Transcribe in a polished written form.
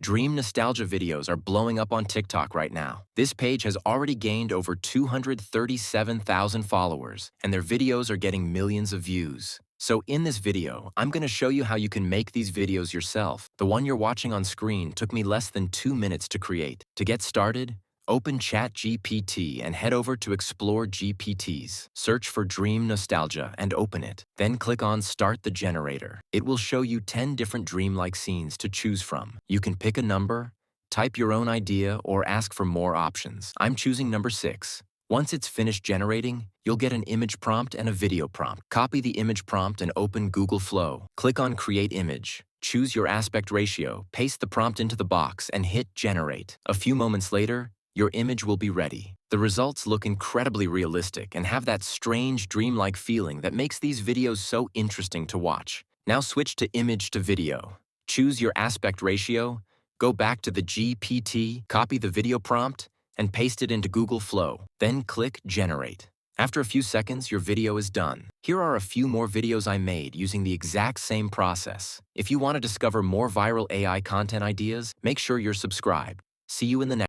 Dream nostalgia videos are blowing up on TikTok right now. This page has already gained over 237,000 followers, and their videos are getting millions of views. So in this video, I'm going to show you how you can make these videos yourself. The one you're watching on screen took me less than 2 minutes to create. To get started, open ChatGPT and head over to Explore GPTs. Search for Dream Nostalgia and open it. Then click on Start the Generator. It will show you 10 different dreamlike scenes to choose from. You can pick a number, type your own idea, or ask for more options. I'm choosing number 6. Once it's finished generating, you'll get an image prompt and a video prompt. Copy the image prompt and open Google Flow. Click on Create Image. Choose your aspect ratio, paste the prompt into the box, and hit Generate. A few moments later, your image will be ready. The results look incredibly realistic and have that strange dreamlike feeling that makes these videos so interesting to watch. Now switch to image to video. Choose your aspect ratio, go back to the GPT, copy the video prompt, and paste it into Google Flow. Then click Generate. After a few seconds, your video is done. Here are a few more videos I made using the exact same process. If you want to discover more viral AI content ideas, make sure you're subscribed. See you in the next